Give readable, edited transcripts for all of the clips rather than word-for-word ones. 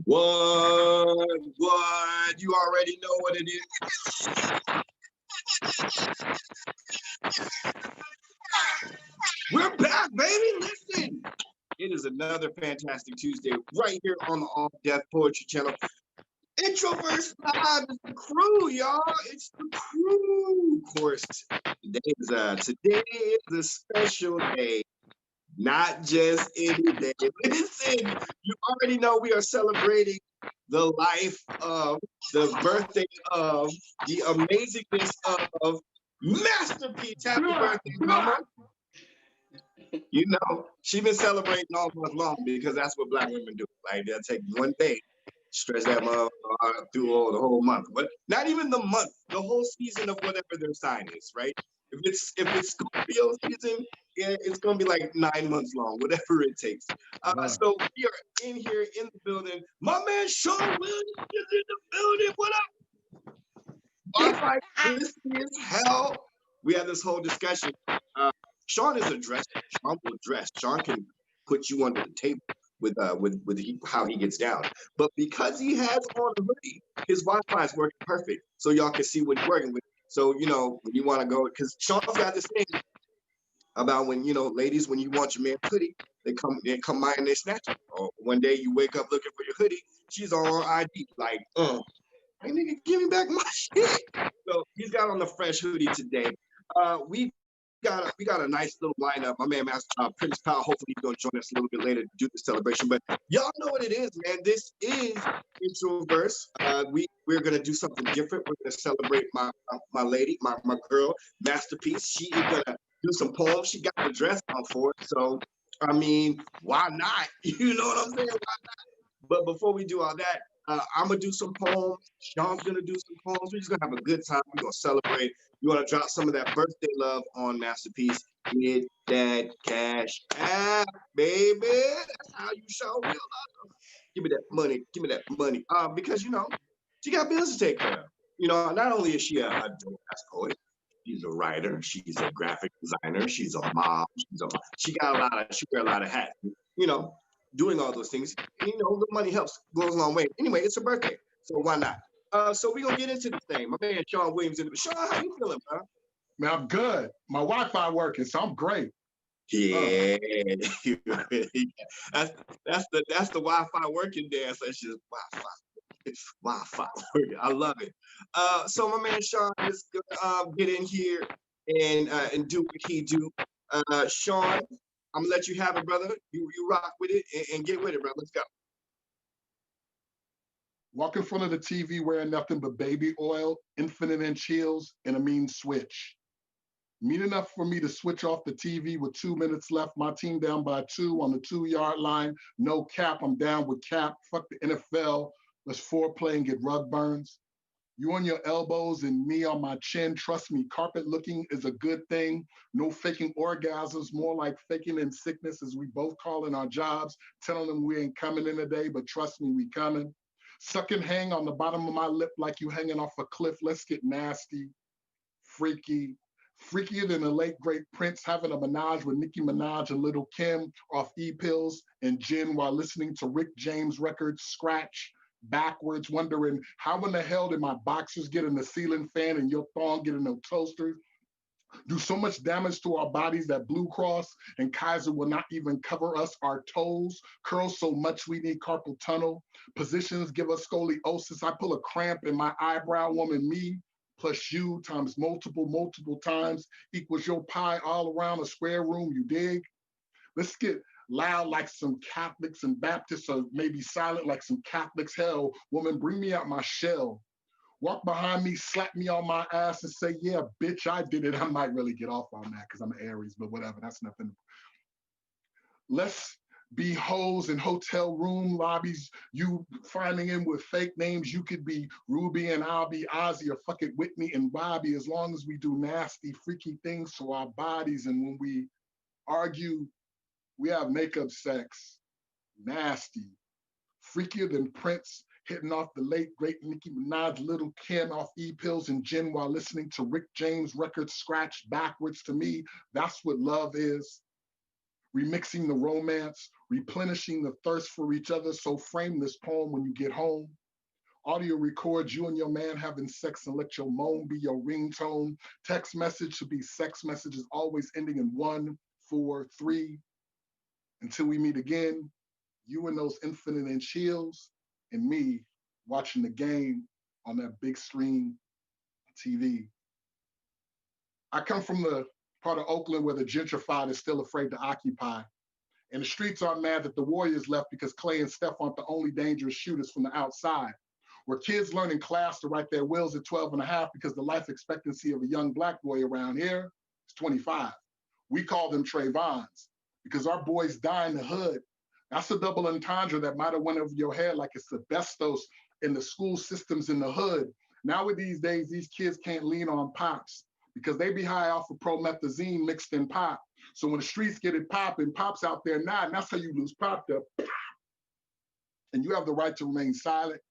What? You already know what it is. We're back, baby. Listen. It is another fantastic Tuesday right here on the All Death Poetry Channel. Introverse Live is the crew, y'all. It's the crew. Of course, today is a special day. Not just any day. Listen, you already know we are celebrating the life of, the birthday of, the amazingness of MasterPiece. Happy birthday, mama. You know, she's been celebrating all month long because that's what Black women do. Like, they'll take one day, stretch that motherfucker through the whole month. But not even the month, the whole season of whatever their sign is, right? If it's Scorpio season, yeah, it's gonna be like 9 months long, whatever it takes. So we are in here in the building. My man Sean Williams is in the building. What up? Wi-Fi crispy as hell. We had this whole discussion. Sean is a dresser. Sean will dress. Sean can put you under the table with how he gets down. But because he has on a hoodie, his Wi-Fi is working perfect, so y'all can see what he's working with. So you know when you want to go, because Sean's got this thing about when ladies, when you want your man's hoodie, they come by and they snatch it. Or one day you wake up looking for your hoodie, she's on ID like, hey nigga, give me back my shit. So he's got on the fresh hoodie today. We got a nice little lineup. My man, Prince Powell, hopefully he's going to join us a little bit later to do the celebration. But y'all know what it is, man. This is Introverse. We're going to do something different. We're going to celebrate my lady, my girl, MasterPiece. She is going to do some poems. She got the dress on for it. So, I mean, why not? You know what I'm saying? Why not? But before we do all that, I'm going to do some poems. Sean's going to do some poems. We're just going to have a good time. We're going to celebrate. You want to drop some of that birthday love on MasterPiece. Get that cash app, baby. That's how you show real love. Give me that money. Give me that money. Because, she got bills to take care of. Not only is she a dope-ass poet, she's a writer. She's a graphic designer. She's a mom. She wear a lot of hats. Doing all those things. And, the money goes a long way. Anyway, it's her birthday, so why not? So we're going to get into this thing. My man, Sean Williams. Sean, how you feeling, man? Man, I'm good. My Wi-Fi working, so I'm great. Yeah. That's the Wi-Fi working dance. That's just Wi-Fi. Wi-Fi working. I love it. So my man, Sean, is going to get in here and do what he do. Sean, I'm going to let you have it, brother. You rock with it and get with it, brother. Let's go. Walk in front of the TV wearing nothing but baby oil, infinite in chills, and a mean switch. Mean enough for me to switch off the TV with 2 minutes left. My team down by 2 on the 2-yard line. No cap, I'm down with cap. Fuck the NFL. Let's foreplay and get rug burns. You on your elbows and me on my chin. Trust me, carpet looking is a good thing. No faking orgasms, more like faking in sickness as we both call in our jobs, telling them we ain't coming in today, but trust me, we coming. Suck and hang on the bottom of my lip like you hanging off a cliff. Let's get nasty, freaky, freakier than the late great Prince having a menage with Nicki Minaj and Little Kim off E-pills and gin while listening to Rick James records scratch backwards, wondering how in the hell did my boxers get in the ceiling fan and your thong get in no toasters? Do so much damage to our bodies that Blue Cross and Kaiser will not even cover us. Our toes curl so much we need carpal tunnel. Positions give us scoliosis. I pull a cramp in my eyebrow, woman, me plus you times multiple times equals your pie all around a square room, you dig? Let's get loud like some Catholics and Baptists, or maybe silent like some Catholics. Hell, woman, bring me out my shell. Walk behind me, slap me on my ass and say, yeah, bitch, I did it. I might really get off on that because I'm an Aries, but whatever, that's nothing. Let's be hoes in hotel room lobbies. You finding in with fake names. You could be Ruby and I'll be Ozzy, or fuck it, Whitney and Bobby, as long as we do nasty, freaky things to our bodies. And when we argue, we have makeup sex. Nasty. Freakier than Prince hitting off the late, great Nicki Minaj, Little Kim off E-pills and gin while listening to Rick James records scratched backwards. To me, that's what love is. remixing the romance, replenishing the thirst for each other. So frame this poem when you get home. Audio record you and your man having sex and let your moan be your ringtone. Text message should be sex messages always ending in 143. Until we meet again, you in those infinite inch heels and me watching the game on that big screen TV. I come from the part of Oakland where the gentrified is still afraid to occupy. And the streets aren't mad that the Warriors left because Clay and Steph aren't the only dangerous shooters from the outside. Where kids learn in class to write their wills at 12 and a half because the life expectancy of a young Black boy around here is 25. We call them Trayvons because our boys die in the hood. That's a double entendre that might have went over your head like it's asbestos in the school systems in the hood. Nowadays, these kids can't lean on pops because they be high off of promethazine mixed in pop. So when the streets get it popping, pop's out there nodding. That's how you lose pop up. And you have the right to remain silent.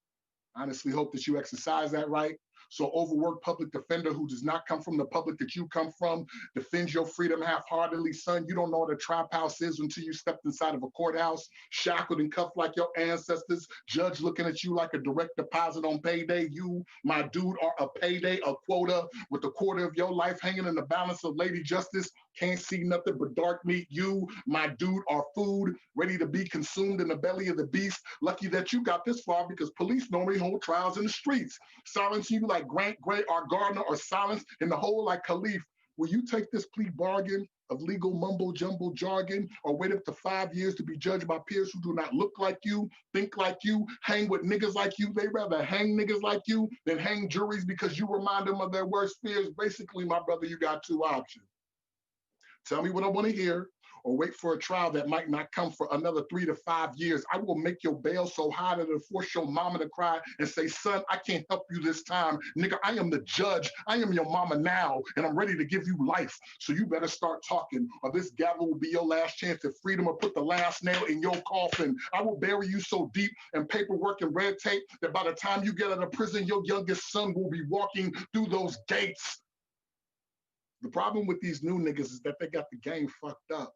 Honestly hope that you exercise that right. So overworked public defender who does not come from the public that you come from defends your freedom half-heartedly, son. You don't know what a trap house is until you stepped inside of a courthouse, shackled and cuffed like your ancestors, judge looking at you like a direct deposit on payday. You, my dude, are a payday, a quota with a quarter of your life hanging in the balance of Lady Justice. Can't see nothing but dark meat. You, my dude, are food ready to be consumed in the belly of the beast. Lucky that you got this far because police normally hold trials in the streets. Silencing you like Grant Gray or Gardner, or silence in the hole like Khalif. Will you take this plea bargain of legal mumbo jumbo jargon or wait up to 5 years to be judged by peers who do not look like you, think like you, hang with niggas like you? They rather hang niggas like you than hang juries because you remind them of their worst fears. Basically, my brother, you got two options. Tell me what I want to hear, or wait for a trial that might not come for another 3 to 5 years. I will make your bail so high that it'll force your mama to cry and say, son, I can't help you this time. Nigga, I am the judge. I am your mama now, and I'm ready to give you life. So you better start talking, or this gavel will be your last chance at freedom or put the last nail in your coffin. I will bury you so deep in paperwork and red tape that by the time you get out of prison, your youngest son will be walking through those gates. The problem with these new niggas is that they got the game fucked up.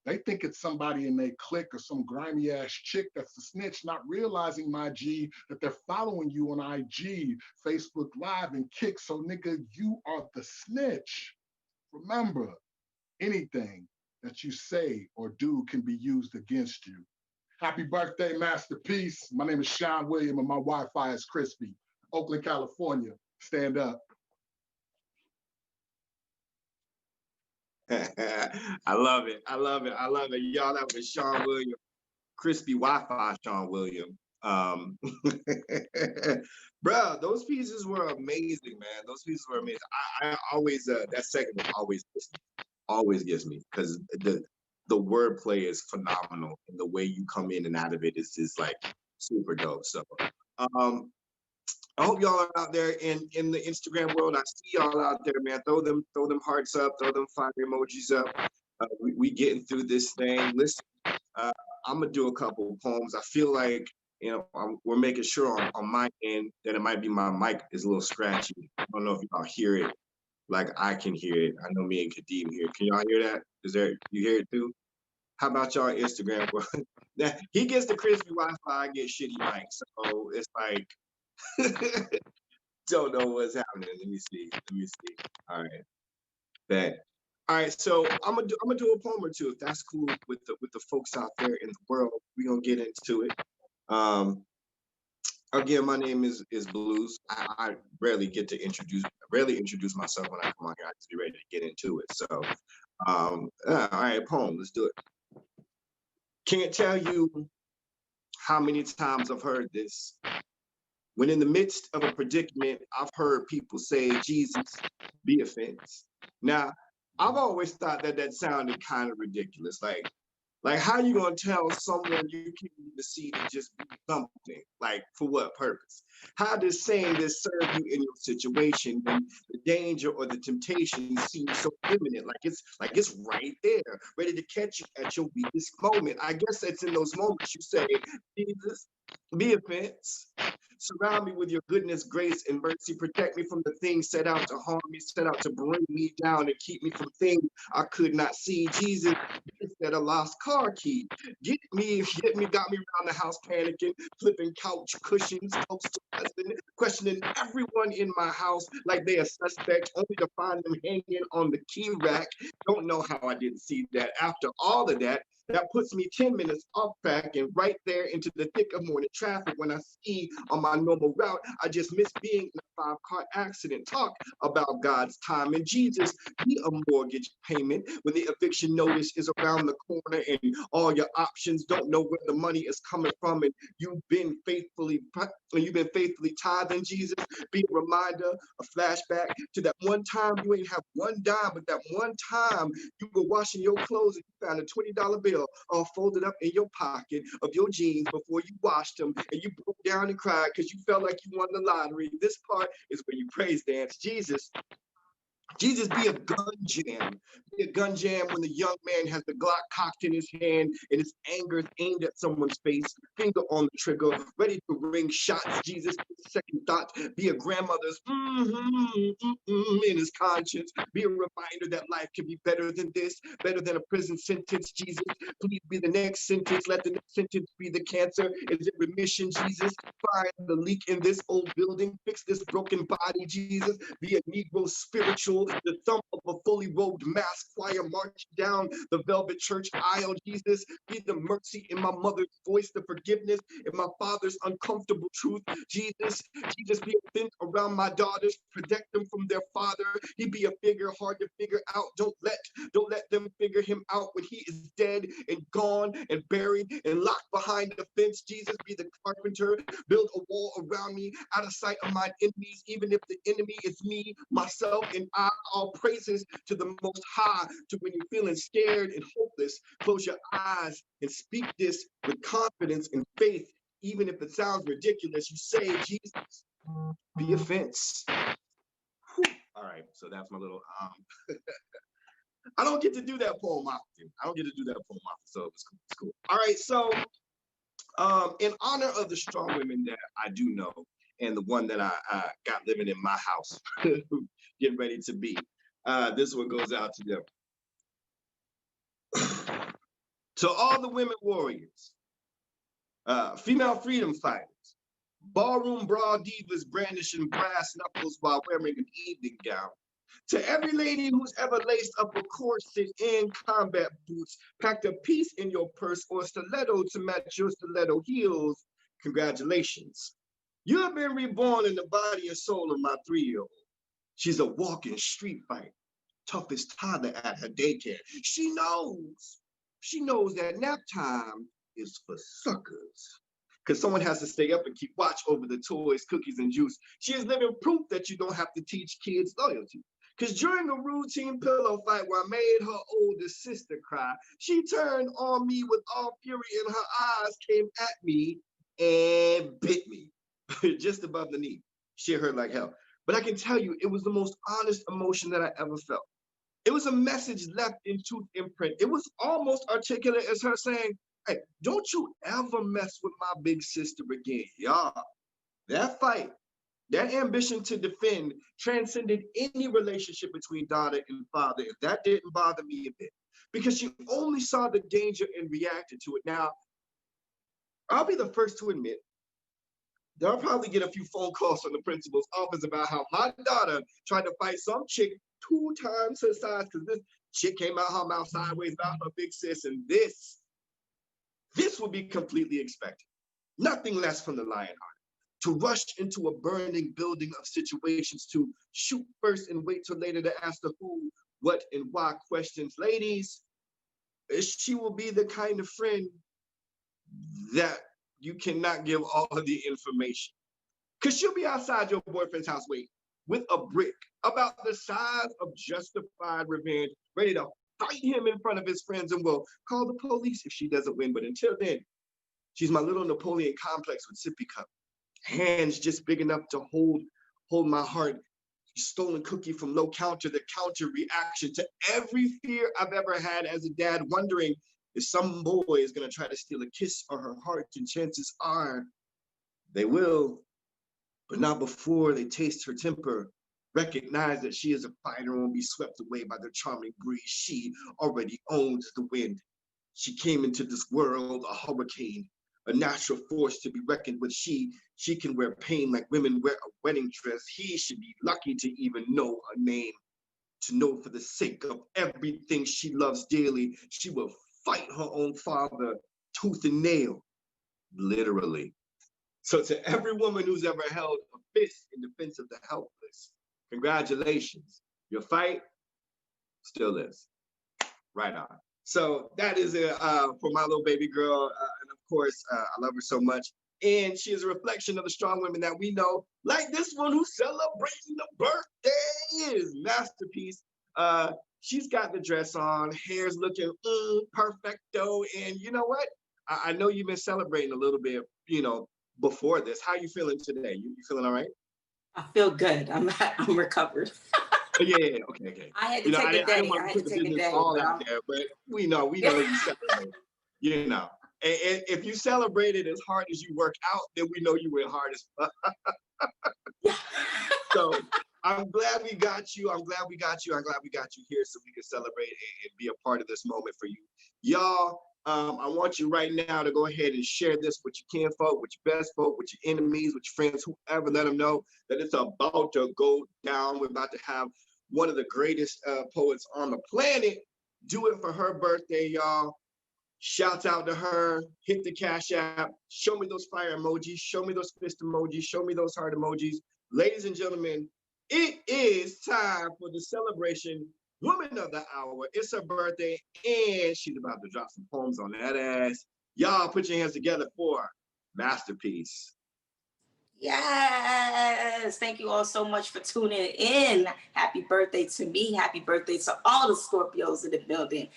They think it's somebody in their clique or some grimy ass chick that's the snitch, not realizing, my G, that they're following you on IG, Facebook Live, and Kick. So, nigga, you are the snitch. Remember, anything that you say or do can be used against you. Happy birthday, MasterPiece. My name is Sean William, and my Wi-Fi is crispy. Oakland, California. Stand up. I love it. I love it. I love it. Y'all, that was Sean William, crispy Wi-Fi Sean William. Bro, those pieces were amazing, man. Those pieces were amazing. I always that second one always gets me because the wordplay is phenomenal and the way you come in and out of it is just like super dope. So I hope y'all are out there in the Instagram world. I see y'all out there, man. Throw them hearts up, throw them fire emojis up. We getting through this thing. Listen, I'm gonna do a couple of poems. I feel like we're making sure on my end that it might be my mic is a little scratchy. I don't know if y'all hear it like I can hear it. I know me and Kadeem hear it. Can y'all hear that? You hear it too? How about y'all Instagram world? He gets the crispy Wi-Fi, I get shitty mic. So it's like don't know what's happening. Let me see. All right. Bet. All right, so I'm gonna do a poem or two if that's cool with the folks out there in the world. We're gonna get into it. Again, my name is Blues. I rarely introduce myself when I come on here. I just be ready to get into it. So all right, poem, let's do it. Can't tell you how many times I've heard this. When in the midst of a predicament, I've heard people say, Jesus, be a fence. Now, I've always thought that sounded kind of ridiculous. Like how you gonna tell someone you can't even see to just be something? Like for what purpose? How does saying this serve you in your situation when the danger or the temptation seems so imminent? Like it's right there, ready to catch you at your weakest moment. I guess it's in those moments you say, Jesus, be a fence. Surround me with your goodness, grace, and mercy. Protect me from the things set out to harm me, set out to bring me down and keep me from things I could not see. Jesus, be a at a lost car key. Got me around the house panicking, flipping couch cushions, questioning everyone in my house like they a suspect, only to find them hanging on the key rack. Don't know how I didn't see that. After all of that, that puts me 10 minutes off track and right there into the thick of morning traffic when I see on my normal route, I just missed being in a 5-car accident. Talk about God's time and Jesus be a mortgage payment when the eviction notice is around the corner and all your options don't know where the money is coming from and you've been faithfully tithing. Jesus be a reminder, a flashback to that one time you ain't have one dime, but that one time you were washing your clothes and you found a $20 bill all folded up in your pocket of your jeans before you washed them, and you broke down and cried because you felt like you won the lottery. This part is where you praise dance. Jesus be a gun jam. Be a gun jam when the young man has the Glock cocked in his hand and his anger is aimed at someone's face, finger on the trigger, ready to ring shots. Jesus, second thought, be a grandmother's in his conscience. Be a reminder that life can be better than this, better than a prison sentence. Jesus, please be the next sentence. Let the next sentence be the cancer. Is it remission, Jesus? Find the leak in this old building. Fix this broken body, Jesus. Be a Negro spiritual, the thump of a fully robed mass choir marching down the velvet church aisle. Jesus, be the mercy in my mother's voice, the forgiveness in my father's uncomfortable truth. Jesus, be a fence around my daughters, protect them from their father. He be a figure hard to figure out. Don't let them figure him out when he is dead and gone and buried and locked behind the fence. Jesus, be the carpenter, build a wall around me, out of sight of my enemies, even if the enemy is me, myself, and I. All praises to the Most High. To when you're feeling scared and hopeless, close your eyes and speak this with confidence and faith. Even if it sounds ridiculous, you say, Jesus, be a fence. All right, so that's my little I don't get to do that poem often. So it's cool. All right, so in honor of the strong women that I do know and the one that I got living in my house, getting ready to be, this one goes out to them. To all the women warriors, female freedom fighters, ballroom bra divas brandishing brass knuckles while wearing an evening gown. To every lady who's ever laced up a corset and combat boots, packed a piece in your purse or stiletto to match your stiletto heels, congratulations. You have been reborn in the body and soul of my 3-year-old. She's a walking street fighter, toughest toddler at her daycare. She knows that nap time is for suckers. Because someone has to stay up and keep watch over the toys, cookies, and juice. She is living proof that you don't have to teach kids loyalty. Because during a routine pillow fight where I made her older sister cry, she turned on me with all fury and her eyes came at me and bit me just above the knee. Shit hurt like hell. But I can tell you, it was the most honest emotion that I ever felt. It was a message left in tooth imprint. It was almost articulate as her saying, hey, don't you ever mess with my big sister again. Y'all, that fight, that ambition to defend transcended any relationship between daughter and father. If that didn't bother me a bit, because she only saw the danger and reacted to it. Now, I'll be the first to admit, they'll probably get a few phone calls from the principal's office about how my daughter tried to fight some chick 2 times her size because this chick came out her mouth sideways about her big sis, and this would be completely expected. Nothing less from the Lionheart. To rush into a burning building of situations, to shoot first and wait till later to ask the who, what, and why questions. Ladies, she will be the kind of friend that you cannot give all of the information. Because she'll be outside your boyfriend's house waiting with a brick about the size of justified revenge, ready to fight him in front of his friends and will call the police if she doesn't win. But until then, she's my little Napoleon complex with sippy cup. Hands just big enough to hold my heart. Stolen cookie from low counter, the counter reaction to every fear I've ever had as a dad, wondering if some boy is going to try to steal a kiss or her heart, and chances are they will, but not before they taste her temper, recognize that she is a fighter and will be swept away by the charming breeze. She already owns the wind. She came into this world a hurricane, a natural force to be reckoned with. She can wear pain like women wear a wedding dress. He should be lucky to even know her name, to know for the sake of everything she loves dearly, she will fight her own father tooth and nail, literally. So to every woman who's ever held a fist in defense of the helpless, congratulations. Your fight still is. Right on. So that is it for my little baby girl. And of course, I love her so much. And she is a reflection of the strong women that we know, like this one who's celebrating the birthday is MasterPiece. She's got the dress on, hair's looking perfecto. And you know what? I know you've been celebrating a little bit, before this. How you feeling today? You feeling all right? I feel good. I'm recovered. Yeah, okay. I had to take a I didn't day. want I to had put to the take a business day, all but out there, but we know you celebrate. And if you celebrated as hard as you work out, then we know you went hard as fuck. yeah. So I'm glad we got you. I'm glad we got you here so we can celebrate and be a part of this moment for you. Y'all, I want you right now to go ahead and share this with your kinfolk, with your best folk, with your enemies, with your friends, whoever. Let them know that it's about to go down. We're about to have one of the greatest poets on the planet do it for her birthday, y'all. Shouts out to her. Hit the Cash App. Show me those fire emojis. Show me those fist emojis. Show me those heart emojis. Ladies and gentlemen, it is time for the celebration Woman of the Hour. It's her birthday, and she's about to drop some poems on that ass. Y'all put your hands together for MasterPiece. Yes. Thank you all so much for tuning in. Happy birthday to me. Happy birthday to all the Scorpios in the building.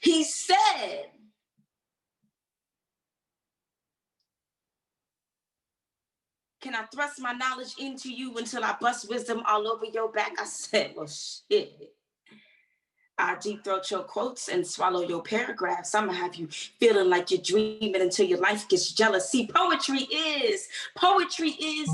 He said, can I thrust my knowledge into you until I bust wisdom all over your back? I said, well, shit. I deep throat your quotes and swallow your paragraphs. I'm gonna have you feeling like you're dreaming until your life gets jealous. See, poetry is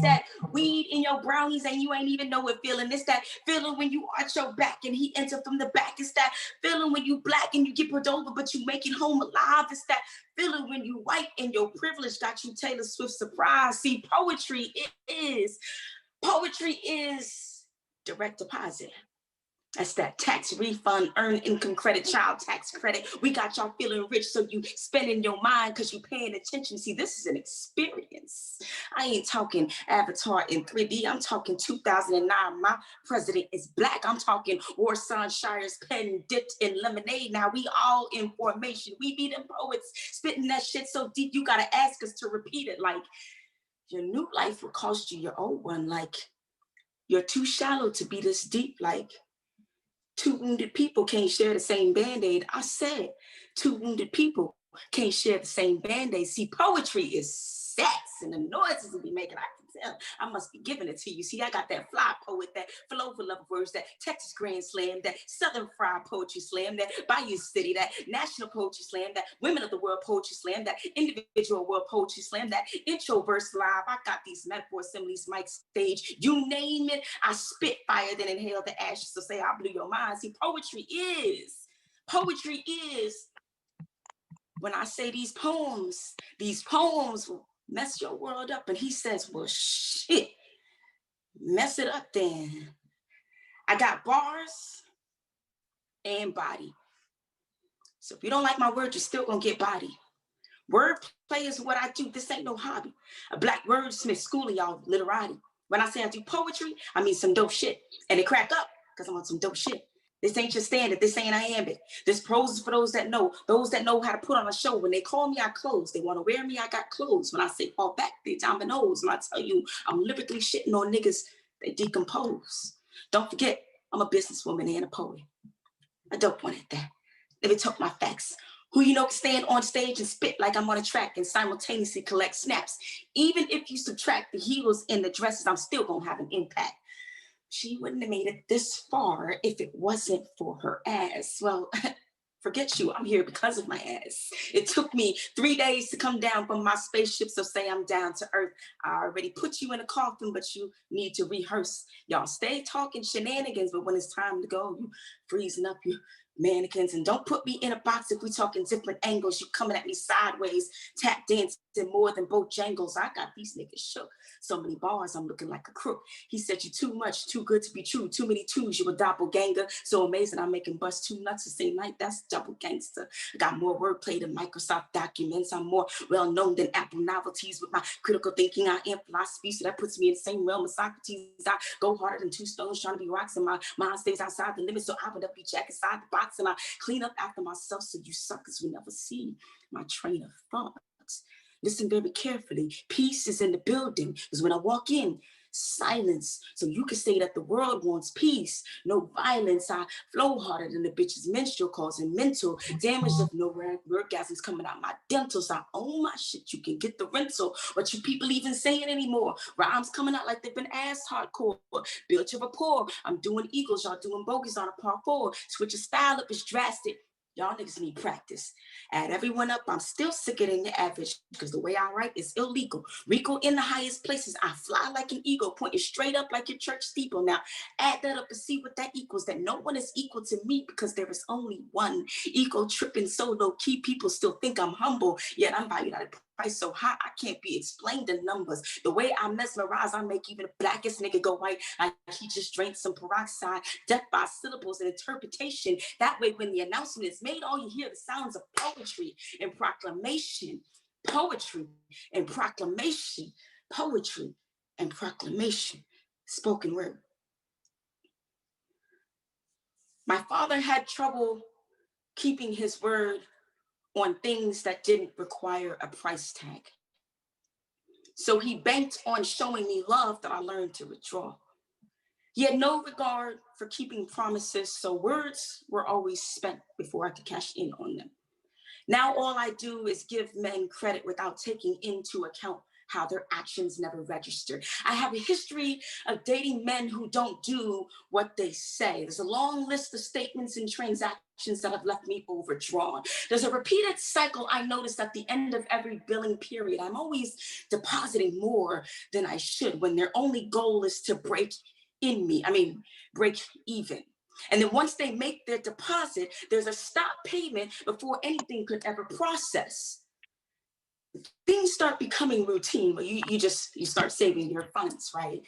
that weed in your brownies and you ain't even know it feeling. It's that feeling when you arch your back and he enter from the back. It's that feeling when you black and you get pulled over, but you make it home alive. It's that feeling when you white and your privilege got you Taylor Swift surprise. See, poetry is direct deposit. That's that tax refund, earned income credit, child tax credit. We got y'all feeling rich, so you spending your mind because you paying attention. See, this is an experience. I ain't talking Avatar in 3D. I'm talking 2009. My president is black. I'm talking Warsan Shire's pen dipped in lemonade. Now we all in formation. We be them poets spitting that shit so deep you gotta ask us to repeat it. Like your new life will cost you your old one. Like you're too shallow to be this deep. Like two wounded people can't share the same Band-Aid. I said, two wounded people can't share the same Band-Aid. See, poetry is sex and the noises we be making, I can tell. I must be giving it to you. See, I got that fly poet, that flow for love words, that Texas Grand Slam, that Southern Fried Poetry Slam, that Bayou City, that National Poetry Slam, that Women of the World Poetry Slam, that Individual World Poetry Slam, that Introverse Live. I got these metaphor assemblies, mic stage, you name it. I spit fire, then inhale the ashes. So say I blew your mind. See, poetry is when I say these poems will mess your world up. And he says, well, shit, mess it up then. I got bars and body. So if you don't like my words, you're still gonna get body. Wordplay is what I do. This ain't no hobby. A black wordsmith, school of y'all, literati. When I say I do poetry, I mean some dope shit. And they crack up because I'm on some dope shit. This ain't your standard. This ain't iambic. This prose is for those that know how to put on a show. When they call me, I close. They want to wear me, I got clothes. When I say fall back, they dominoes. When I tell you I'm lyrically shitting on niggas, they decompose. Don't forget, I'm a businesswoman and a poet. A dope one at that. Let me talk my facts. Who you know can stand on stage and spit like I'm on a track and simultaneously collect snaps. Even if you subtract the heels and the dresses, I'm still gonna have an impact. She wouldn't have made it this far if it wasn't for her ass. Well, forget you, I'm here because of my ass. It took me 3 days to come down from my spaceship, so say I'm down to earth. I already put you in a coffin, but you need to rehearse. Y'all stay talking shenanigans, but when it's time to go, you freezing up you mannequins. And don't put me in a box if we talking different angles. You coming at me sideways, tap dancing more than both jangles. I got these niggas shook. So many bars, I'm looking like a crook. He said you too much, too good to be true. Too many twos, you a doppelganger. So amazing, I'm making bust two nuts the same night. That's double gangster. I got more wordplay than Microsoft documents. I'm more well-known than Apple novelties. With my critical thinking, I am philosophy. So that puts me in the same realm as Socrates. I go harder than two stones trying to be rocks. And my mind stays outside the limit. So I would up be jack inside the box. And I clean up after myself so you suckers will never see my train of thought. Listen very carefully. Peace is in the building. Because when I walk in, silence. So you can say that the world wants peace. No violence. I flow harder than the bitch's menstrual, causing mental damage of no orgasms coming out my dentals. I own my shit. You can get the rental. What you people even saying anymore? Rhymes coming out like they've been asked hardcore. Build your rapport. I'm doing eagles. Y'all doing bogeys on a par four. Switch your style up is drastic. Y'all niggas need practice. Add everyone up, I'm still sicker than the average because the way I write is illegal. Rico in the highest places, I fly like an eagle, pointing straight up like your church steeple. Now, add that up and see what that equals, that no one is equal to me because there is only one. Ego tripping so low key, people still think I'm humble, yet I'm valued at a price so high, I can't be explained in numbers. The way I mesmerize, I make even the blackest nigga go white. Like he just drank some peroxide, death by syllables and interpretation. That way, when the announcement is made, all you hear the sounds of poetry and proclamation, poetry and proclamation, poetry and proclamation, spoken word. My father had trouble keeping his word on things that didn't require a price tag. So he banked on showing me love that I learned to withdraw. He had no regard for keeping promises, so words were always spent before I could cash in on them. Now all I do is give men credit without taking into account how their actions never registered. I have a history of dating men who don't do what they say. There's a long list of statements and transactions that have left me overdrawn. There's a repeated cycle I noticed at the end of every billing period. I'm always depositing more than I should when their only goal is to break even. And then once they make their deposit, there's a stop payment before anything could ever process. Things start becoming routine where you start saving your funds, right?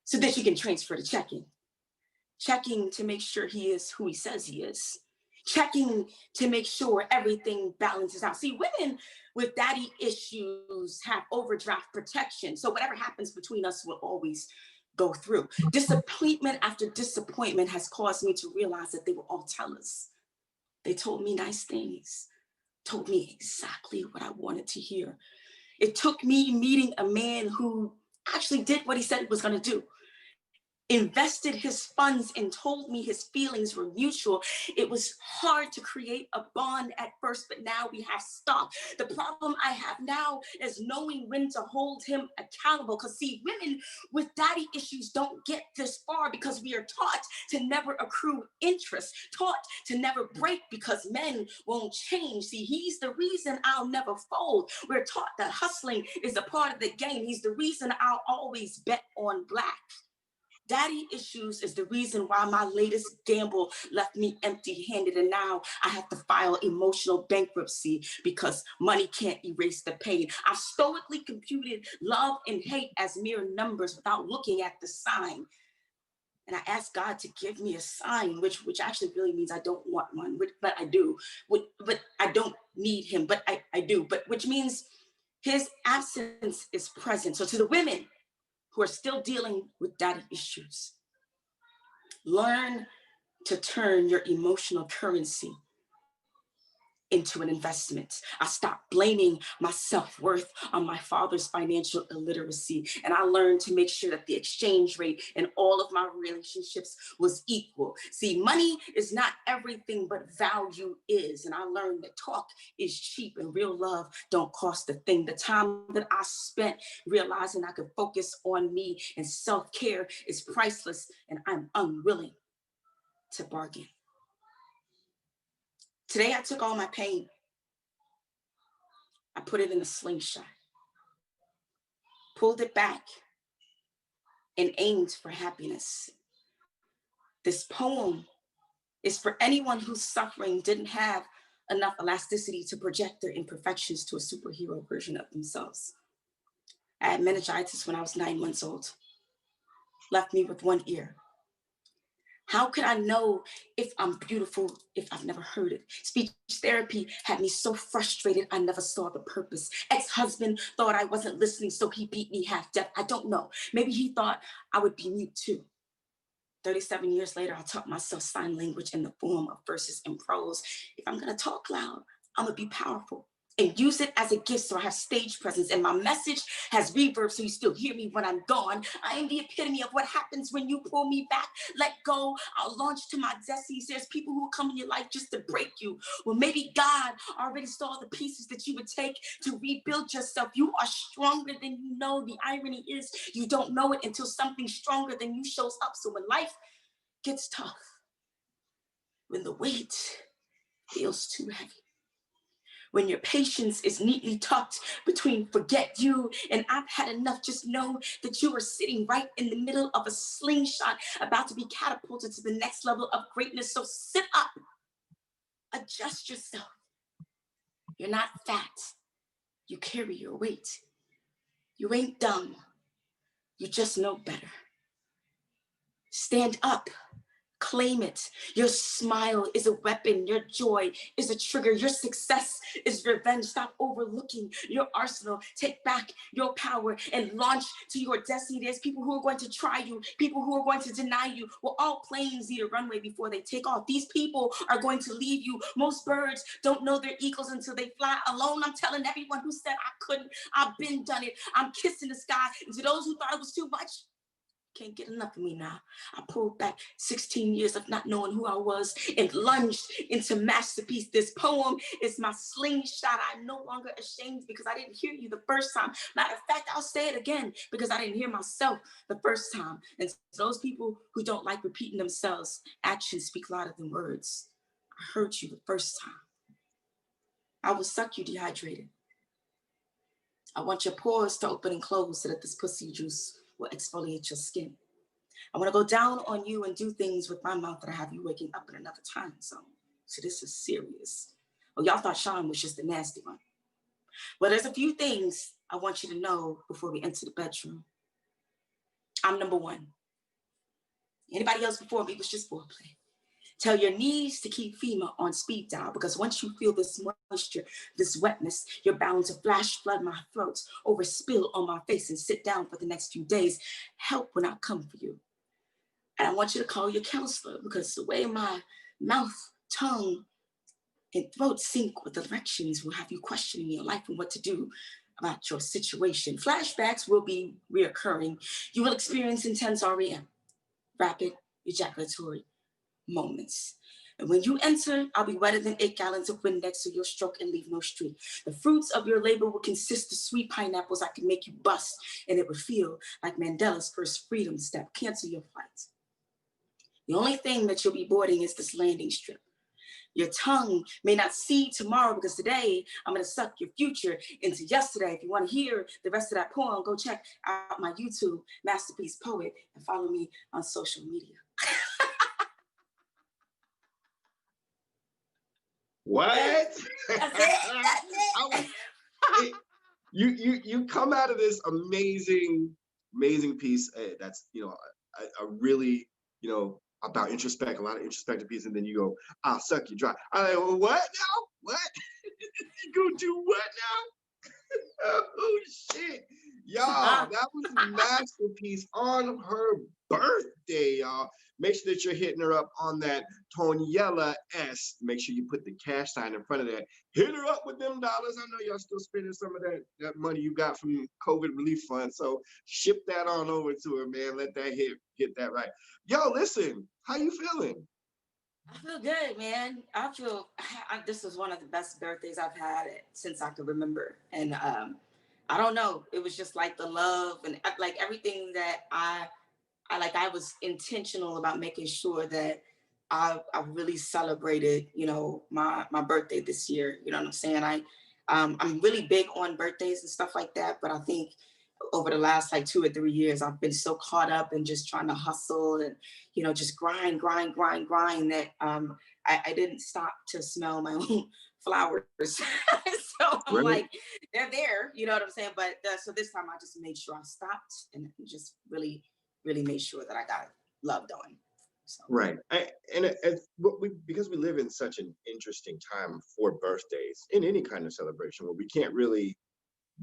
So that you can transfer to checking. Checking to make sure he is who he says he is. Checking to make sure everything balances out. See, women with daddy issues have overdraft protection. So whatever happens between us will always go through. Disappointment after disappointment has caused me to realize that they were all tellers. They told me nice things, told me exactly what I wanted to hear. It took me meeting a man who actually did what he said he was going to do. Invested his funds and told me his feelings were mutual. It was hard to create a bond at first, but now we have stock. The problem I have now is knowing when to hold him accountable. Because see, women with daddy issues don't get this far because we are taught to never accrue interest, taught to never break because men won't change. See, he's the reason I'll never fold. We're taught that hustling is a part of the game. He's the reason I'll always bet on black. Daddy issues is the reason why my latest gamble left me empty-handed, and now I have to file emotional bankruptcy because money can't erase the pain. I stoically computed love and hate as mere numbers without looking at the sign. And I asked God to give me a sign, which actually really means I don't want one, but I do. But I don't need him, but I do. But which means his absence is present. So to the women who are still dealing with daddy issues, learn to turn your emotional currency into an investment. I stopped blaming my self-worth on my father's financial illiteracy, and I learned to make sure that the exchange rate in all of my relationships was equal. See, money is not everything, but value is, and I learned that talk is cheap and real love don't cost a thing. The time that I spent realizing I could focus on me and self-care is priceless, and I'm unwilling to bargain. Today, I took all my pain. I put it in a slingshot, pulled it back, and aimed for happiness. This poem is for anyone whose suffering didn't have enough elasticity to project their imperfections to a superhero version of themselves. I had meningitis when I was 9 months old, left me with one ear. How could I know if I'm beautiful if I've never heard it? Speech therapy had me so frustrated I never saw the purpose. Ex-husband thought I wasn't listening, so he beat me half deaf. I don't know. Maybe he thought I would be mute too. 37 years later, I taught myself sign language in the form of verses and prose. If I'm gonna talk loud, I'm gonna be powerful and use it as a gift so I have stage presence, and my message has reverb so you still hear me when I'm gone. I am the epitome of what happens when you pull me back, let go. I'll launch to my destinies. There's people who will come in your life just to break you. Well, maybe God already saw the pieces that you would take to rebuild yourself. You are stronger than you know. The irony is you don't know it until something stronger than you shows up. So when life gets tough, when the weight feels too heavy, when your patience is neatly tucked between forget you and I've had enough, just know that you are sitting right in the middle of a slingshot about to be catapulted to the next level of greatness. So sit up, adjust yourself. You're not fat, you carry your weight. You ain't dumb, you just know better. Stand up. Claim it. Your smile is a weapon. Your joy is a trigger. Your success is revenge. Stop overlooking your arsenal. Take back your power and launch to your destiny. There's people who are going to try you, people who are going to deny you. Well, all planes need a runway before they take off. These people are going to leave you. Most birds don't know their eagles until they fly alone. I'm telling everyone who said I couldn't, I've been done it. I'm kissing the sky. And to those who thought it was too much, can't get enough of me now. I pulled back 16 years of not knowing who I was and lunged into MasterPiece. This poem is my slingshot. I'm no longer ashamed because I didn't hear you the first time. Matter of fact, I'll say it again because I didn't hear myself the first time. And to those people who don't like repeating themselves, actions speak louder than words. I heard you the first time. I will suck you dehydrated. I want your pores to open and close so that this pussy juice will exfoliate your skin. I want to go down on you and do things with my mouth that I have you waking up in another time zone. So this is serious. Oh, y'all thought Sean was just a nasty one. Well, there's a few things I want you to know before we enter the bedroom. I'm number one. Anybody else before me was just foreplay. Tell your knees to keep FEMA on speed dial because once you feel this moisture, this wetness, you're bound to flash flood my throat, overspill on my face and sit down for the next few days. Help when I come for you. And I want you to call your counselor because the way my mouth, tongue, and throat sync with directions will have you questioning your life and what to do about your situation. Flashbacks will be reoccurring. You will experience intense REM, rapid ejaculatory moments. And when you enter, I'll be wetter than 8 gallons of Windex so you'll stroke and leave no streak. The fruits of your labor will consist of sweet pineapples I can make you bust, and it would feel like Mandela's first freedom step. Cancel your flight. The only thing that you'll be boarding is this landing strip. Your tongue may not see tomorrow because today I'm gonna suck your future into yesterday. If you wanna hear the rest of that poem, go check out my YouTube, MasterPiece Poet, and follow me on social media. What? That's it. You come out of this amazing piece. That's a really about introspect, a lot of introspective piece, and then you go, I'll suck you dry. I'm like, well, what now? What? You gonna do what now? Oh shit. Y'all, that was MasterPiece on her birthday, y'all. Make sure that you're hitting her up on that Toniella S. Make sure you put the cash sign in front of that. Hit her up with them dollars. I know y'all still spending some of that money you got from COVID relief fund. So ship that on over to her, man. Let that hit that right. Yo, listen, how you feeling? I feel good, man. This was one of the best birthdays I've had since I could remember. And I don't know. It was just like the love and like everything that I was intentional about making sure that I really celebrated, my birthday this year. You know what I'm saying? I'm really big on birthdays and stuff like that, but I think over the last like 2 or 3 years, I've been so caught up in just trying to hustle and, just grind that I didn't stop to smell my own flowers. So I'm Right. like, they're there, you know what I'm saying? But so this time I just made sure I stopped and just really, really made sure that I got love doing. So. Right. Because we live in such an interesting time for birthdays in any kind of celebration where we can't really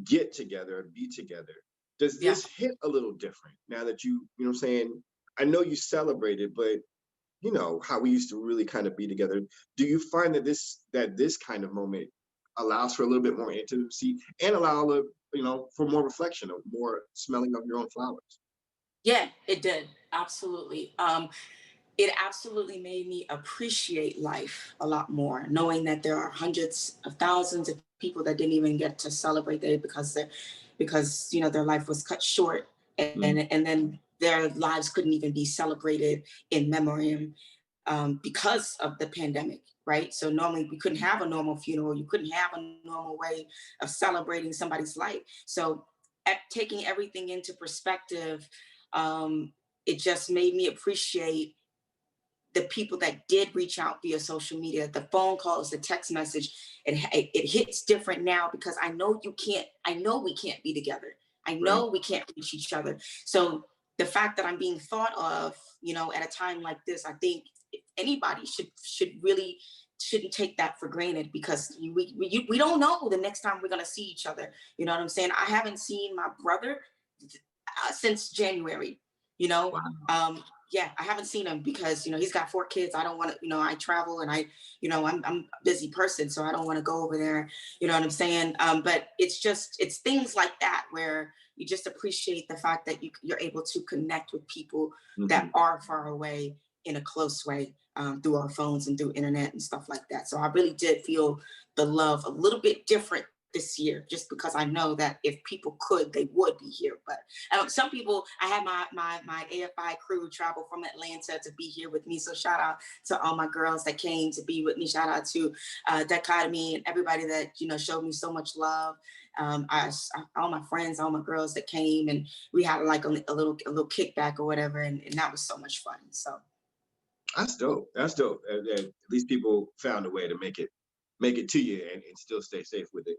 get together and be together. Does Yeah. this hit a little different now that you know what I'm saying? I know you celebrated, but you know how we used to really kind of be together. Do you find that this kind of moment allows for a little bit more intimacy and for more reflection, of more smelling of your own flowers? Yeah, it did. Absolutely. It absolutely made me appreciate life a lot more, knowing that there are hundreds of thousands of people that didn't even get to celebrate their because their life was cut short, Mm. and then their lives couldn't even be celebrated in memoriam, because of the pandemic, right? So normally we couldn't have a normal funeral, you couldn't have a normal way of celebrating somebody's life. So taking everything into perspective, it just made me appreciate the people that did reach out via social media, the phone calls, the text message. It hits different now because I know we can't be together. I know Right. we can't reach each other. So the fact that I'm being thought of, at a time like this, I think anybody shouldn't take that for granted, because we don't know the next time we're going to see each other. You know what I'm saying? I haven't seen my brother since January, you know. Wow. Yeah, I haven't seen him because he's got 4 kids. I don't want to, I travel and I'm a busy person, so I don't want to go over there. You know what I'm saying? But it's things like that where you just appreciate the fact that you're able to connect with people that Mhm. are far away in a close way, through our phones and through internet and stuff like that. So I really did feel the love a little bit different this year, just because I know that if people could, they would be here. But some people, I had my AFI crew travel from Atlanta to be here with me. So shout out to all my girls that came to be with me. Shout out to Dichotomy and everybody that showed me so much love. All my friends, all my girls that came, and we had like a little kickback or whatever, and that was so much fun. So That's dope. That's dope. At least people found a way to make it to you and still stay safe with it.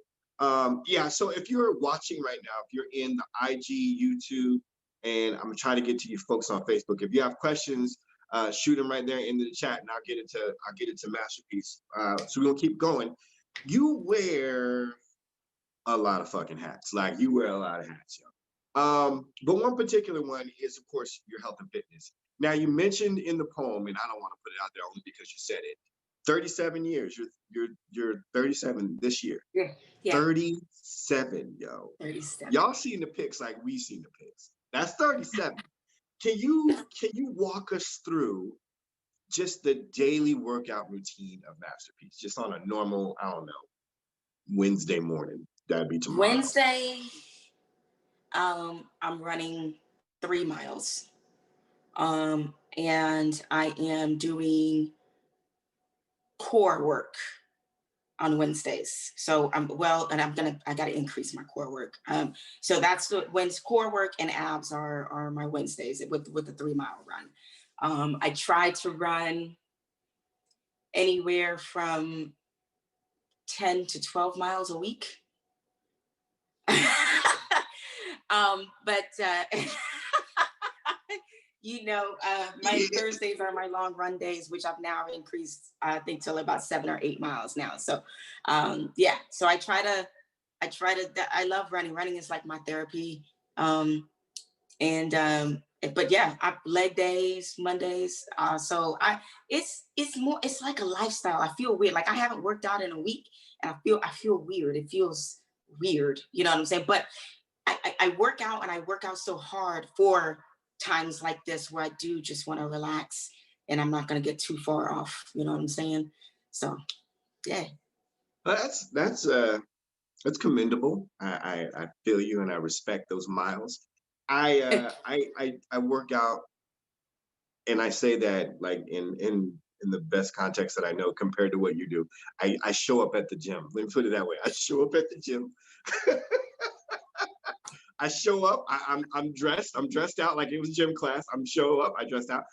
Yeah. So if you're watching right now, if you're in the IG, YouTube, and I'm trying to get to you folks on Facebook. If you have questions, shoot them right there into the chat, and I'll get it to Masterpiece. So we're gonna keep going. You wear a lot of fucking hats. Like you wear a lot of hats, yo. But one particular one is, of course, your health and fitness. Now, you mentioned in the poem, and I don't want to put it out there only because you said it. 37 years. You're 37 this year. yeah, 37, yo. 37. Y'all seen the pics like we seen the pics. That's 37. Can you walk us through just the daily workout routine of Masterpiece, just on a normal, I don't know, Wednesday morning? That'd be tomorrow. Wednesday, I'm running 3 miles. And I am doing core work on Wednesdays. So I got to increase my core work. So that's when core work and abs are my Wednesdays with the 3 mile run. I try to run anywhere from 10 to 12 miles a week. But my Thursdays are my long run days, which I've now increased, I think, till about 7 or 8 miles now. So, yeah. So I love running. Running is like my therapy. But yeah, I leg days, Mondays. It's like a lifestyle. I feel weird. Like I haven't worked out in a week, and I feel weird. It feels weird. You know what I'm saying? But I work out, and I work out so hard for times like this where I do just want to relax, and I'm not going to get too far off. You know what I'm saying? So, yeah. That's commendable. I feel you and I respect those miles. I work out, and I say that like in the best context that I know compared to what you do. I show up at the gym. Let me put it that way. I show up at the gym. I show up. I'm dressed. I'm dressed out like it was gym class. I'm show up. I dressed out,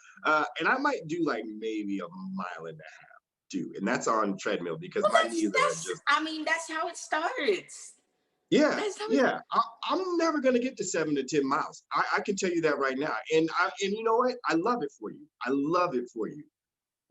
and I might do like maybe a mile and a half, and that's on treadmill because Well, my knees are just. I mean, that's how it starts. Yeah, yeah. I'm never gonna get to 7 to 10 miles. I can tell you that right now. And you know what? I love it for you. I love it for you.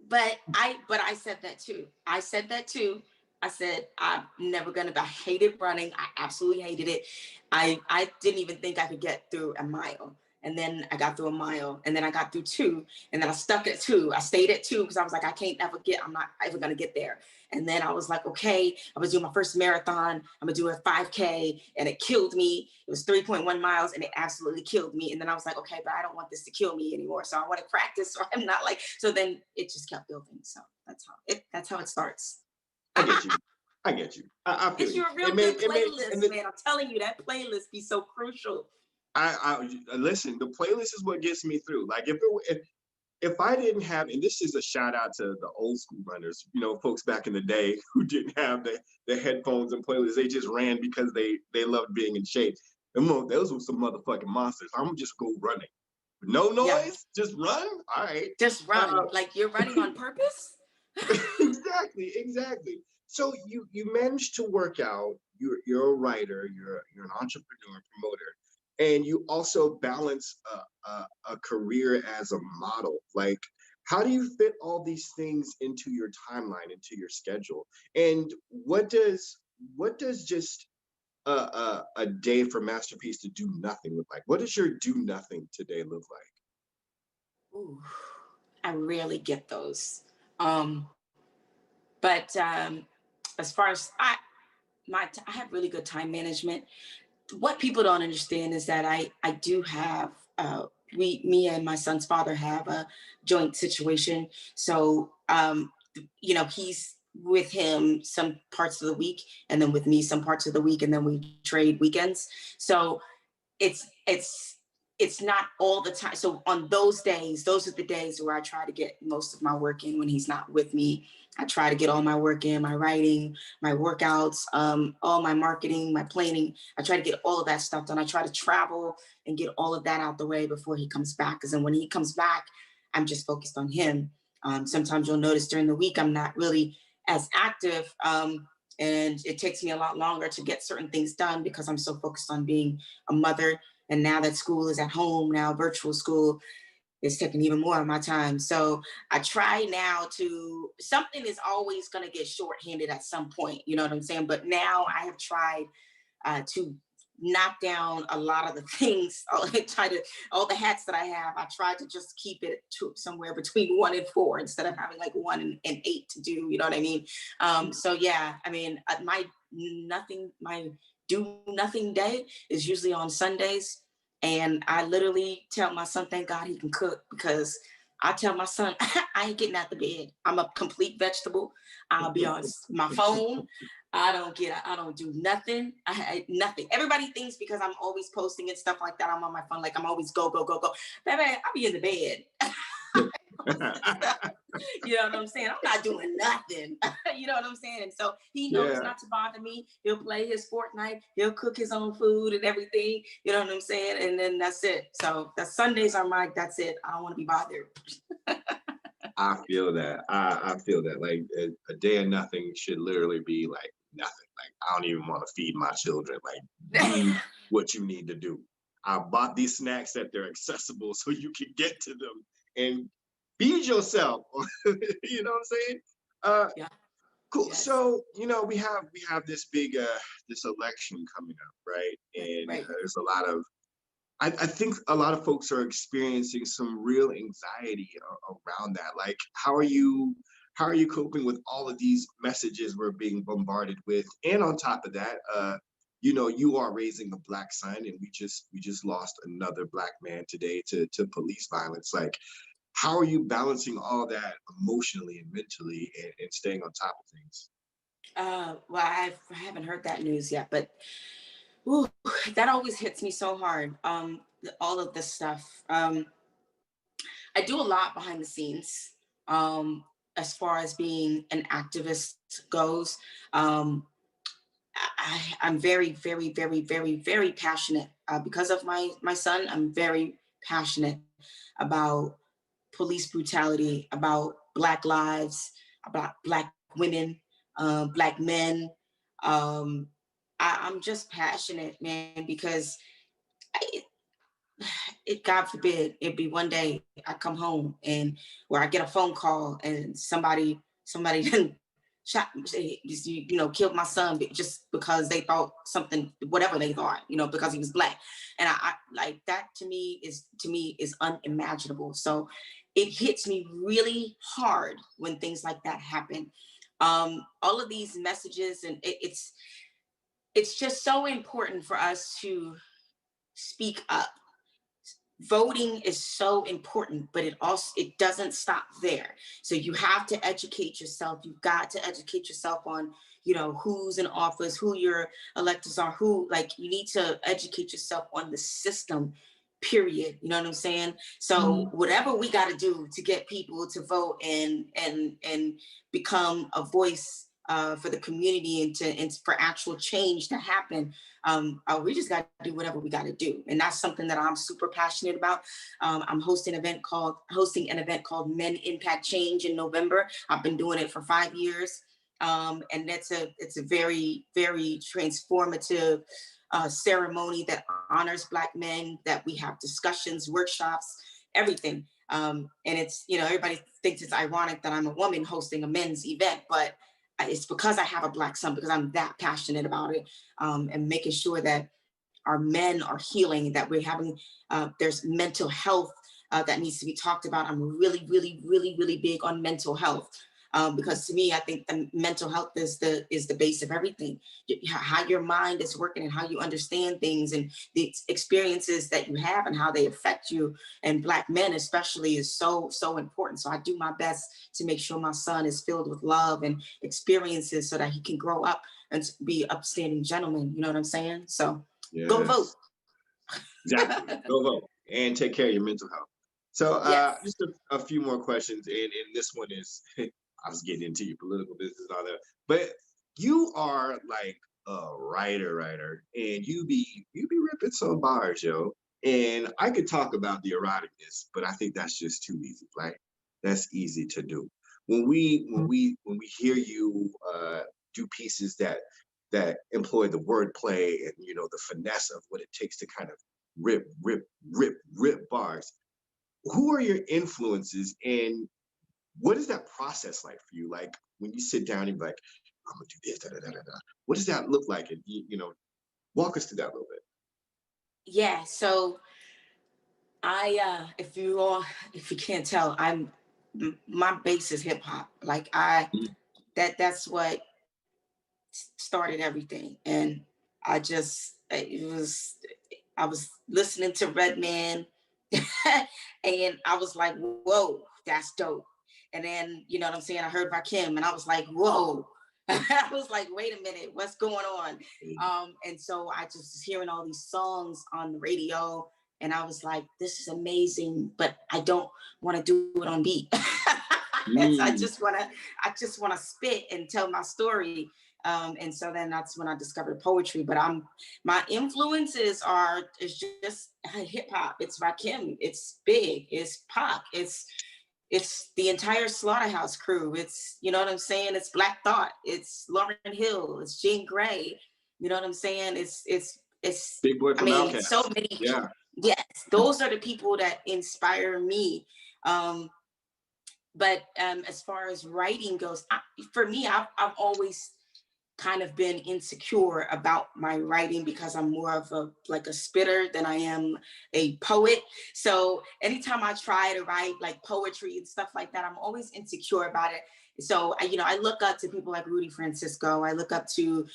But I said that too. I said that too. I said I'm never gonna. I hated running. I absolutely hated it. I didn't even think I could get through a mile. And then I got through a mile, and then I got through two, and then I stuck at two. I stayed at two because I was like, I'm not ever gonna get there. And then I was like, okay, I was doing my first marathon. I'm gonna do a 5K, and it killed me. It was 3.1 miles, and it absolutely killed me. And then I was like, okay, but I don't want this to kill me anymore. So I want to practice, so I'm not like. So then it just kept building. So that's how it starts. I get you. I get you. I feel It's you. your real good playlist, man. I'm telling you, that playlist be so crucial. I listen. The playlist is what gets me through. Like if I didn't have, and this is a shout out to the old school runners, folks back in the day who didn't have the headphones and playlists. They just ran because they loved being in shape. And those were some motherfucking monsters. I'm gonna just go running. No noise, just run. All right. Just run. Like you're running on purpose? Exactly. So you managed to work out. You're a writer. You're an entrepreneur, promoter, and you also balance a career as a model. Like, how do you fit all these things into your timeline, into your schedule? And what does just a day for MasterPiece to do nothing look like? What does your do nothing today look like? Ooh, I rarely get those. Um, but as far as I have really good time management. What people don't understand is that I do have me and my son's father have a joint situation. So he's with him some parts of the week, and then with me some parts of the week, and then we trade weekends. So it's not all the time. So on those days, those are the days where I try to get most of my work in when he's not with me. I try to get all my work in, my writing, my workouts, all my marketing, my planning. I try to get all of that stuff done. I try to travel and get all of that out the way before he comes back. Because then when he comes back, I'm just focused on him. Sometimes you'll notice during the week, I'm not really as active. And it takes me a lot longer to get certain things done because I'm so focused on being a mother. And now that school is at home, now virtual school is taking even more of my time. So I try now something is always going to get shorthanded at some point, you know what I'm saying? But now I have tried to knock down a lot of the things, all the hats that I have. I try to just keep it to somewhere between 1 and 4 instead of having like 1 and 8 to do, you know what I mean? So yeah, I mean, my do nothing day is usually on Sundays. And I literally tell my son, thank God he can cook, because I tell my son, I ain't getting out the bed. I'm a complete vegetable. I'll be on my phone. I don't do nothing. Nothing. Everybody thinks because I'm always posting and stuff like that, I'm on my phone. Like I'm always go, go, go, go. Baby, I'll be in the bed. You know what I'm saying? I'm not doing nothing. You know what I'm saying? And so he knows not to bother me. He'll play his Fortnite. He'll cook his own food and everything. You know what I'm saying? And then that's it. So the Sundays are that's it. I don't want to be bothered. I feel that. I feel that. Like a day of nothing should literally be like nothing. Like I don't even want to feed my children. Like do what you need to do. I bought these snacks that they're accessible so you can get to them and feed yourself. You know what I'm saying? Yeah. Cool. Yes. So we have this big this election coming up, right? And there's a lot of I think a lot of folks are experiencing some real anxiety around that. Like, how are you coping with all of these messages we're being bombarded with? And on top of that, you are raising a Black son, and we just lost another Black man today to police violence. Like, how are you balancing all that emotionally and mentally and staying on top of things? Well, I haven't heard that news yet, but ooh, that always hits me so hard. All of this stuff. I do a lot behind the scenes. As far as being an activist goes, I'm very, very, very, very, very passionate because of my son. I'm very passionate about police brutality, about Black lives, about Black women, Black men. Um, I'm just passionate, man, because I, God forbid, it'd be one day I come home and where I get a phone call and somebody shot, killed my son just because they thought something, whatever they thought, because he was Black. And I like that to me is unimaginable. So it hits me really hard when things like that happen. All of these messages, and it's just so important for us to speak up. Voting is so important, but it doesn't stop there. So you have to educate yourself. You've got to educate yourself on, who's in office, who your electors are, you need to educate yourself on the system, period. You know what I'm saying? So whatever we got to do to get people to vote and become a voice for the community and for actual change to happen, we just got to do whatever we got to do. And that's something that I'm super passionate about. I'm hosting an event called Men Impact Change in November. I've been doing it for 5 years. And it's a very, very transformative ceremony that honors Black men, that we have discussions, workshops, everything. And it's, everybody thinks it's ironic that I'm a woman hosting a men's event, but it's because I have a Black son, because I'm that passionate about it, and making sure that our men are healing, that we're having, there's mental health that needs to be talked about. I'm really, really, really, really big on mental health. Because to me, I think the mental health is the base of everything. How your mind is working and how you understand things and the experiences that you have and how they affect you, and Black men especially, is so, so important. So I do my best to make sure my son is filled with love and experiences so that he can grow up and be an upstanding gentleman. You know what I'm saying? So Go vote. Exactly. Go vote and take care of your mental health. So Yes. just a few more questions, and this one is I was getting into your political business and all that, but you are like a writer, and you be ripping some bars, yo. And I could talk about the eroticness, but I think that's just too easy. Like that's easy to do. When we hear you do pieces that employ the wordplay and the finesse of what it takes to kind of rip bars. Who are your influences, and what is that process like for you? Like when you sit down and you're like, I'm gonna do this, da, da, da, da, da. What does that look like? And walk us through that a little bit. Yeah. So if you can't tell, my base is hip hop. Like that's what started everything. And I was listening to Redman and I was like, whoa, that's dope. And then, you know what I'm saying? I heard Rakim and I was like, whoa. I was like, wait a minute, what's going on? And so I just was hearing all these songs on the radio and I was like, this is amazing, but I don't want to do it on beat. I just want to spit and tell my story. And so then that's when I discovered poetry. But my influences is just hip hop. It's Rakim. It's Big. It's Pac. It's the entire Slaughterhouse crew. It's, you know what I'm saying? It's Black Thought. It's Lauryn Hill. It's Jean Grey. You know what I'm saying? It's Big Boy from Outkast. so many. Yeah. Yes, those are the people that inspire me. But as far as writing goes, for me, I've always kind of been insecure about my writing because I'm more of a spitter than I am a poet. So anytime I try to write like poetry and stuff like that, I'm always insecure about it. So I look up to people like Rudy Francisco. I look up to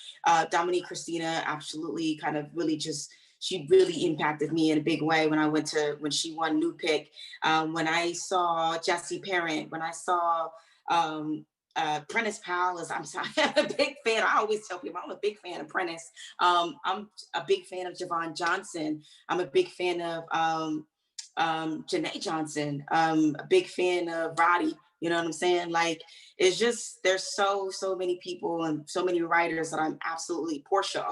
Dominique Christina. Absolutely, kind of really just. She really impacted me in a big way when she won New Pick. When I saw Jesse Parent, when I saw Prentice Powell, I'm a big fan. I always tell people I'm a big fan of Prentice. I'm a big fan of Javon Johnson. I'm a big fan of Janae Johnson. A big fan of Roddy. You know what I'm saying? Like it's just, there's so many people and so many writers that I'm absolutely, Portia,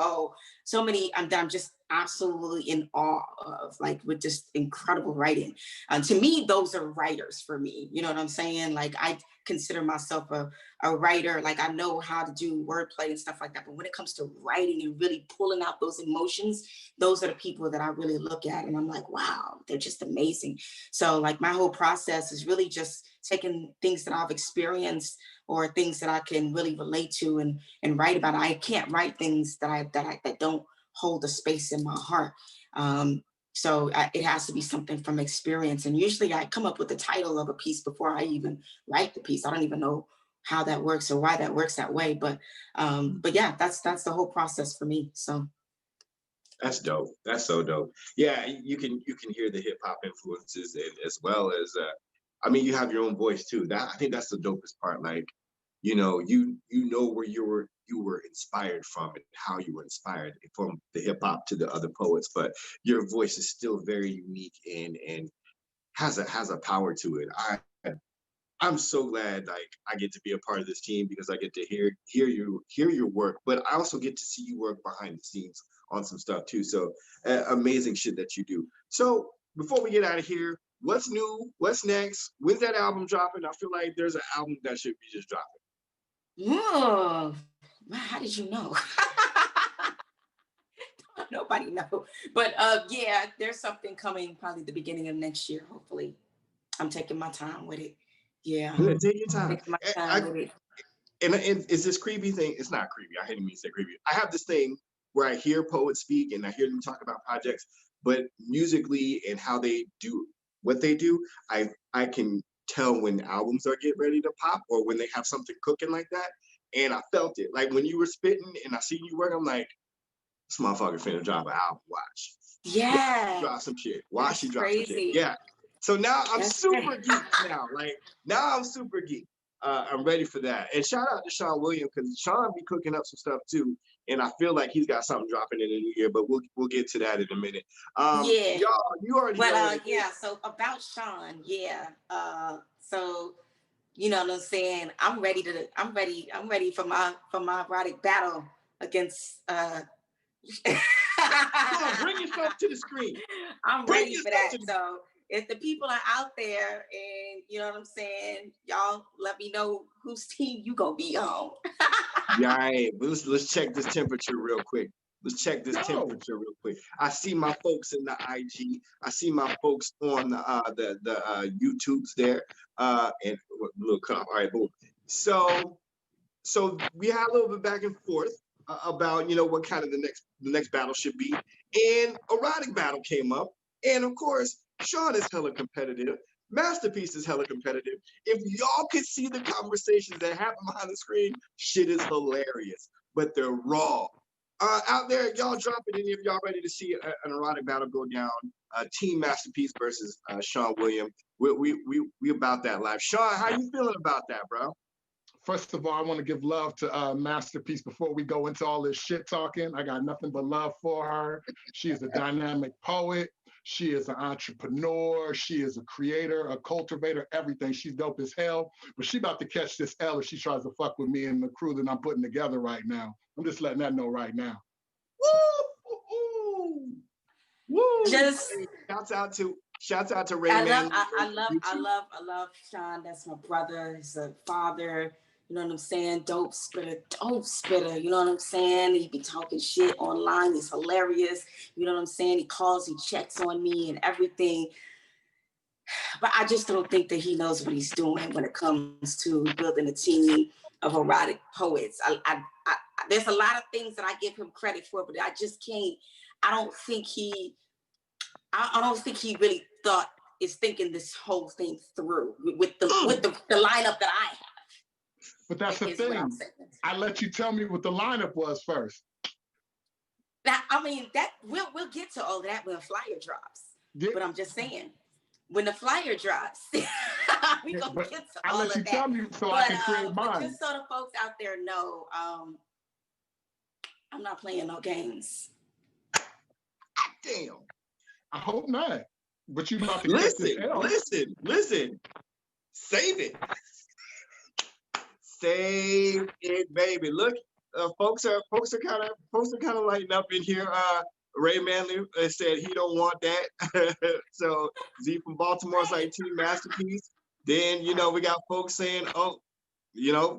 so many that I'm just absolutely in awe of, like, with just incredible writing. To me, those are writers for me. You know what I'm saying? Like, I consider myself a writer. Like, I know how to do wordplay and stuff like that. But when it comes to writing and really pulling out those emotions, those are the people that I really look at. And I'm like, wow, they're just amazing. So, like, my whole process is really just taking things that I've experienced or things that I can really relate to and write about. I can't write things that don't hold a space in my heart. So it has to be something from experience. And usually I come up with the title of a piece before I even write the piece. I don't even know how that works or why that works that way. But yeah, that's the whole process for me. So That's dope. That's so dope. Yeah, you can hear the hip hop influences as well as I mean, you have your own voice too. I think that's the dopest part. Like, you know where you were inspired from and how you were inspired from the hip hop to the other poets, but your voice is still very unique and has a power to it. I'm so glad like I get to be a part of this team because I get to hear your work, but I also get to see you work behind the scenes on some stuff too. So amazing shit that you do. So before we get out of here, what's new? What's next? When's that album dropping? I feel like there's an album that should be just dropping. oh, how did you know? Nobody know. But yeah, there's something coming probably the beginning of next year, hopefully. I'm taking my time with it. Yeah. Yeah, take your time. Taking my time with it. And is this creepy thing? It's not creepy. I hate me to say creepy. I have this thing where I hear poets speak and I hear them talk about projects, but musically and how they do what they do, I can tell when albums are getting ready to pop or when they have something cooking like that. And I felt it. Like when you were spitting and I seen you work, I'm like, this motherfucker finna drop an album. Watch. Yeah. Drop some shit. Watch she That's drop some shit. crazy. Yeah. So now I'm That's super crazy. geek now. Like now I'm super geek. I'm ready for that. And shout out to Sean Williams because Sean be cooking up some stuff too. And I feel like he's got something dropping in the new year, but we'll get to that in a minute. Yeah. Y'all, you already know. Yeah, so about Sean, yeah. So you know what I'm saying? I'm ready for my erotic battle against Come on, bring yourself to the screen. I'm ready for that. So if the people are out there and you know what I'm saying, y'all let me know whose team you gonna be on. Yeah, right. Let's check this temperature real quick. Temperature real quick. I see my folks in the IG. I see my folks on the YouTubes there. And little cut off. All right, boom. So we had a little bit back and forth about what kind of the next battle should be, and erotic battle came up, and of course Sean is hella competitive. MasterPiece is hella competitive. If y'all could see the conversations that happen behind the screen, shit is hilarious, but they're raw. Out there, y'all drop it in if y'all ready to see an erotic battle go down. Team MasterPiece versus Sean Williams. We about that live. Sean, how you feeling about that, bro? First of all, I want to give love to MasterPiece before we go into all this shit talking. I got nothing but love for her. She is a dynamic poet. She is an entrepreneur. She is a creator, a cultivator, everything. She's dope as hell. But she about to catch this L if she tries to fuck with me and the crew that I'm putting together right now. I'm just letting that know right now. Woo! Woo! Just shouts out to Ray Man. I love Sean. That's my brother. He's a father. You know what I'm saying? Dope spitter. You know what I'm saying? He be talking shit online. He's hilarious. You know what I'm saying? He calls, he checks on me and everything. But I just don't think that he knows what he's doing when it comes to building a team of erotic poets. There's a lot of things that I give him credit for, but I just can't. I don't think he really is thinking this whole thing through with the lineup that I have. But that's the thing. I let you tell me what the lineup was first. That we'll get to all that when the flyer drops. Yeah. But I'm just saying, when the flyer drops, we gonna get to all of that. I'll let you tell me so I can create mine. Just so the folks out there know, I'm not playing no games. Damn. I hope not. But you about to listen. Save it. Save it, baby. Look, folks are kind of lighting up in here. Ray Manley said he don't want that. So Z from Baltimore's like Team Masterpiece. Then we got folks saying, oh,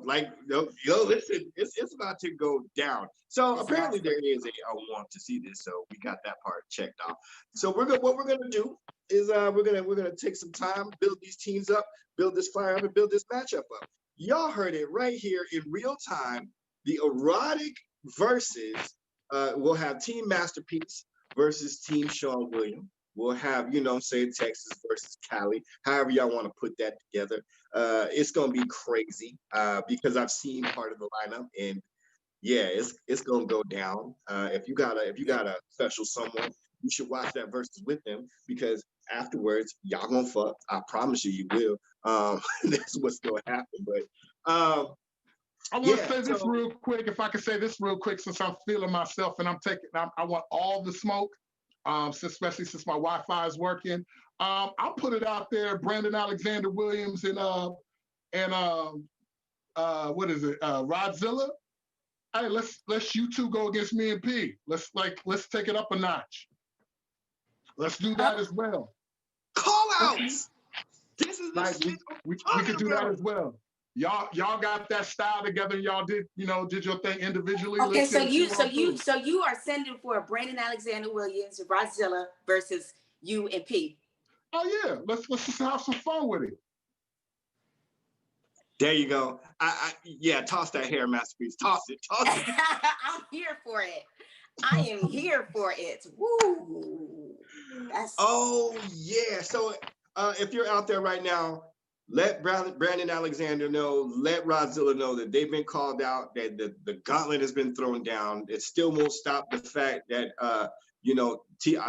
like listen, it's about to go down. So apparently there is a want to see this. So we got that part checked off. So what we're gonna do is we're gonna take some time, build these teams up, build this fire up, and build this matchup up. Y'all heard it right here in real time. The erotic versus we'll have Team Masterpiece versus Team Sean William. We'll have, say Texas versus Cali, however y'all want to put that together. It's gonna be crazy because I've seen part of the lineup, and yeah, it's gonna go down. If you got a special someone, you should watch that versus with them because afterwards y'all gonna fuck. I promise you, you will. That's what's gonna happen. But I want to say this real quick. If I could say this real quick, since I'm feeling myself and I want all the smoke. Especially since my Wi-Fi is working, I'll put it out there. Brandon Alexander Williams and what is it? Rodzilla. Hey, let's you two go against me and P. Let's take it up a notch. Let's do that as well. Call outs. This is like we could do that as well. Y'all got that style together. Y'all did your thing individually. Okay, so you are sending for Brandon Alexander Williams, Rodzilla versus you and P. Oh yeah, let's just have some fun with it. There you go. Yeah, toss that hair, Masterpiece. Toss it. I'm here for it. I am here for it. Woo! Oh yeah. So if you're out there right now, let Brandon Alexander know, let Rodzilla know that they've been called out, that the gauntlet has been thrown down. It still won't stop the fact that I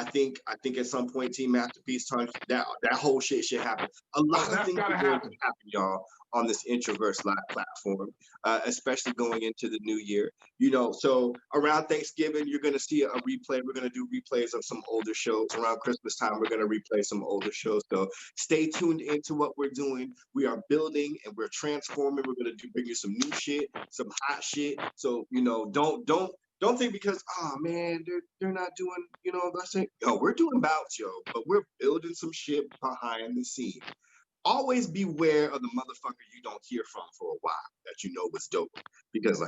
think at some point Team Masterpiece turns that whole shit should happen. A lot of things are going to happen, y'all, on this Introverse Live platform, especially going into the new year. So around Thanksgiving, you're going to see a replay. We're going to do replays of some older shows. Around Christmas time, we're going to replay some older shows. So stay tuned into what we're doing. We are building and we're transforming. We're going to bring you some new shit, some hot shit. So, don't think because, oh man, they're not doing, let's say, yo, we're doing bouts, yo, but we're building some shit behind the scenes. Always beware of the motherfucker you don't hear from for a while that was dope. Because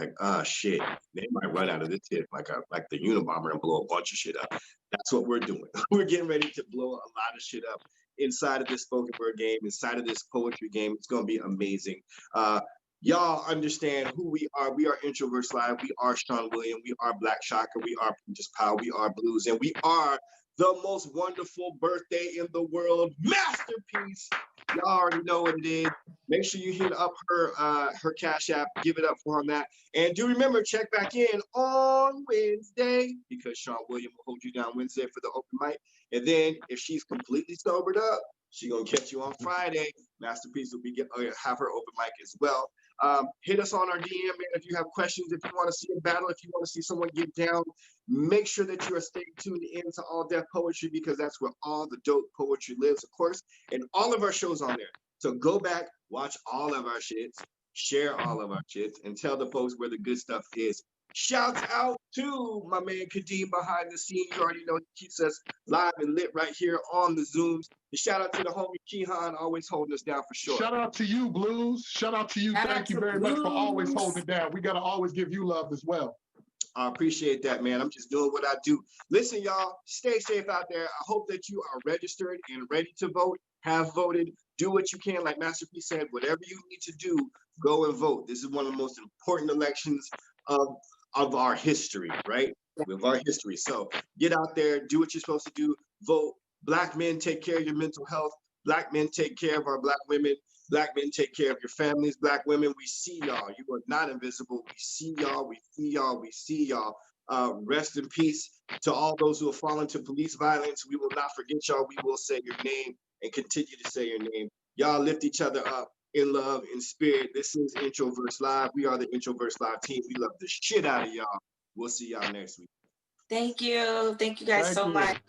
shit, they might run out of this shit like the Unabomber and blow a bunch of shit up. That's what we're doing. We're getting ready to blow a lot of shit up inside of this spoken word game, inside of this poetry game. It's gonna be amazing. Y'all understand who we are. We are Introverse Live. We are Sean William. We are Black Shocker. We are Just Power. We are Blues. And we are the most wonderful birthday in the world, Masterpiece. Y'all already know what it is. Make sure you hit up her Cash App. Give it up for her on that. And do remember, check back in on Wednesday because Sean William will hold you down Wednesday for the open mic. And then if she's completely sobered up, she's going to catch you on Friday. Masterpiece will have her open mic as well. Hit us on our DM, man, if you have questions, if you want to see a battle, if you want to see someone get down. Make sure that you are staying tuned into All Deaf Poetry because that's where all the dope poetry lives, of course, and all of our shows on there. So go back, watch all of our shits, share all of our shits, and tell the folks where the good stuff is. Shouts out to my man Kadeem behind the scenes. You already know he keeps us live and lit right here on the Zooms. And shout out to the homie Kehan, always holding us down for sure. Shout out to you, Blues. Shout out to you. Thank you very much for always holding it down. We got to always give you love as well. I appreciate that, man. I'm just doing what I do. Listen, y'all, stay safe out there. I hope that you are registered and ready to vote, have voted. Do what you can. Like Masterpiece said, whatever you need to do, go and vote. This is one of the most important elections of our history, right? Of our history. So get out there, do what you're supposed to do, vote. Black men, take care of your mental health. Black men, take care of our Black women. Black men, take care of your families. Black women, we see y'all. You are not invisible. We see y'all. We see y'all. We see y'all. Rest in peace to all those who have fallen to police violence. We will not forget y'all. We will say your name and continue to say your name. Y'all lift each other up in love, in spirit. This is Introverse Live. We are the Introverse Live team. We love the shit out of y'all. We'll see y'all next week. Thank you. Thank you guys so much.